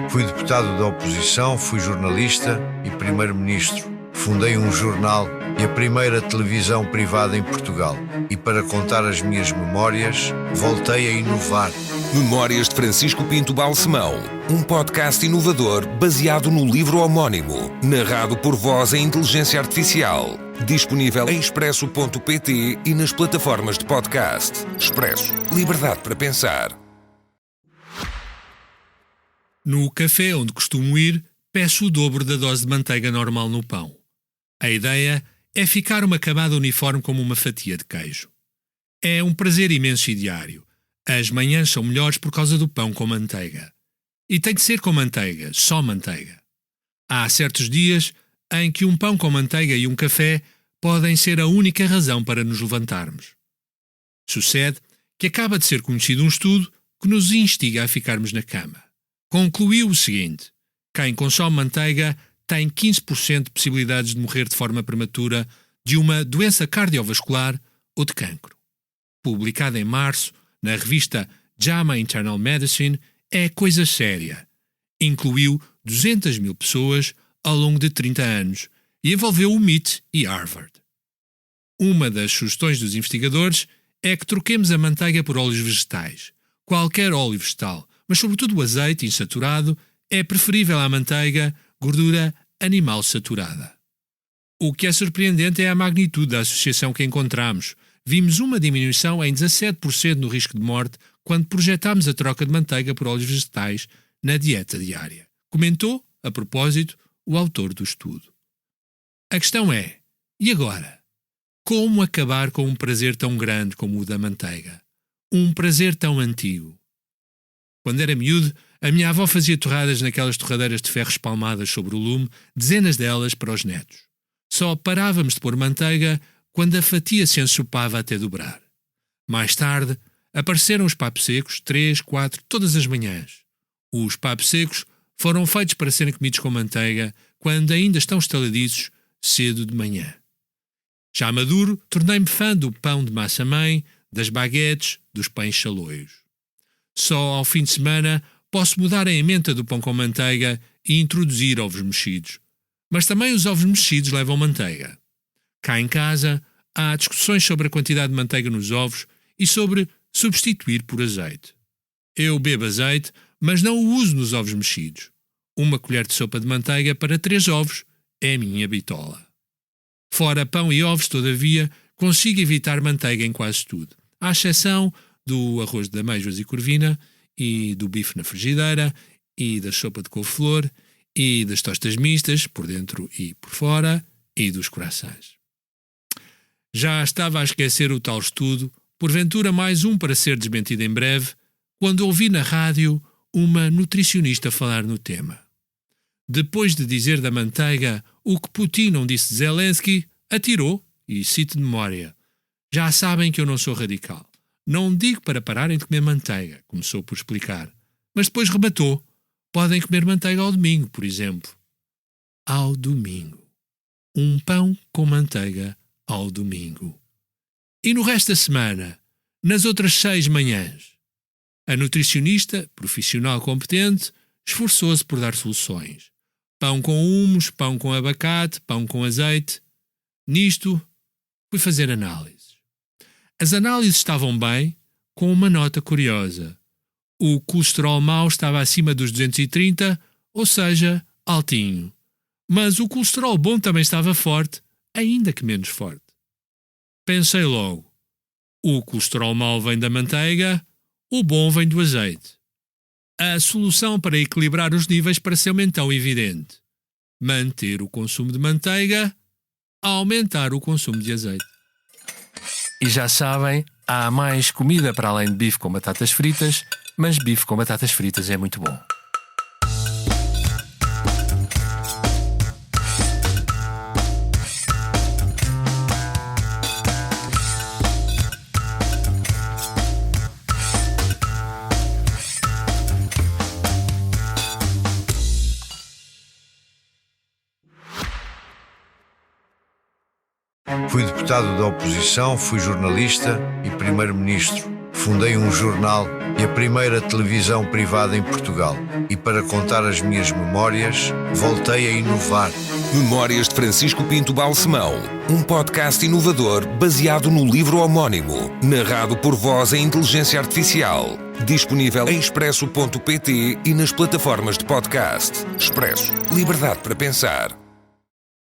Fui deputado da oposição, fui jornalista e primeiro-ministro. Fundei um jornal e a primeira televisão privada em Portugal. E para contar as minhas memórias, voltei a inovar. Memórias de Francisco Pinto Balsemão, um podcast inovador baseado no livro homónimo, narrado por voz em inteligência artificial. Disponível em expresso.pt e nas plataformas de podcast. Expresso. Liberdade para pensar. No café onde costumo ir, peço o dobro da dose de manteiga normal no pão. A ideia é ficar uma camada uniforme como uma fatia de queijo. É um prazer imenso e diário. As manhãs são melhores por causa do pão com manteiga. E tem que ser com manteiga, só manteiga. Há certos dias em que um pão com manteiga e um café podem ser a única razão para nos levantarmos. Sucede que acaba de ser conhecido um estudo que nos instiga a ficarmos na cama. Concluiu o seguinte: quem consome manteiga tem 15% de possibilidades de morrer de forma prematura de uma doença cardiovascular ou de cancro. Publicado em março, na revista JAMA Internal Medicine, é coisa séria. Incluiu 200 mil pessoas ao longo de 30 anos e envolveu o MIT e Harvard. Uma das sugestões dos investigadores é que troquemos a manteiga por óleos vegetais. Qualquer óleo vegetal, mas sobretudo o azeite insaturado, é preferível à manteiga, gordura animal saturada. O que é surpreendente é a magnitude da associação que encontramos. Vimos uma diminuição em 17% no risco de morte quando projetámos a troca de manteiga por óleos vegetais na dieta diária. Comentou, a propósito, o autor do estudo. A questão é, e agora? Como acabar com um prazer tão grande como o da manteiga? Um prazer tão antigo? Quando era miúdo, a minha avó fazia torradas naquelas torradeiras de ferro espalmadas sobre o lume, dezenas delas para os netos. Só parávamos de pôr manteiga quando a fatia se ensopava até dobrar. Mais tarde, apareceram os papos secos, 3, 4, todas as manhãs. Os papos secos foram feitos para serem comidos com manteiga quando ainda estão estaladiços, cedo de manhã. Já maduro, tornei-me fã do pão de massa-mãe, das baguetes, dos pães chaloios. Só ao fim de semana posso mudar a emenda do pão com manteiga e introduzir ovos mexidos. Mas também os ovos mexidos levam manteiga. Cá em casa, há discussões sobre a quantidade de manteiga nos ovos e sobre substituir por azeite. Eu bebo azeite, mas não o uso nos ovos mexidos. Uma colher de sopa de manteiga para 3 ovos é a minha bitola. Fora pão e ovos, todavia, consigo evitar manteiga em quase tudo, à exceção do arroz de amêijoas e corvina, e do bife na frigideira, e da sopa de couve-flor, e das tostas mistas, por dentro e por fora, e dos croissants. Já estava a esquecer o tal estudo, porventura mais um para ser desmentido em breve, quando ouvi na rádio uma nutricionista falar no tema. Depois de dizer da manteiga o que Putin não disse de Zelensky, atirou, e cito de memória: já sabem que eu não sou radical. Não digo para pararem de comer manteiga, começou por explicar, mas depois rematou: podem comer manteiga ao domingo, por exemplo. Ao domingo. Um pão com manteiga ao domingo. E no resto da semana, nas outras 6 manhãs? A nutricionista, profissional competente, esforçou-se por dar soluções. Pão com hummus, pão com abacate, pão com azeite. Nisto, fui fazer análises. As análises estavam bem, com uma nota curiosa. O colesterol mau estava acima dos 230, ou seja, altinho. Mas o colesterol bom também estava forte, ainda que menos forte. Pensei logo: o colesterol mau vem da manteiga, o bom vem do azeite. A solução para equilibrar os níveis pareceu-me então evidente: manter o consumo de manteiga, aumentar o consumo de azeite. E já sabem, há mais comida para além de bife com batatas fritas, mas bife com batatas fritas é muito bom. Fui deputado da oposição, fui jornalista e primeiro-ministro. fundei um jornal e a primeira televisão privada em Portugal. E para contar as minhas memórias, voltei a inovar. Memórias de Francisco Pinto Balsemão, um podcast inovador baseado no livro homónimo, narrado por voz em inteligência artificial. Disponível em expresso.pt e nas plataformas de podcast. Expresso. Liberdade para pensar.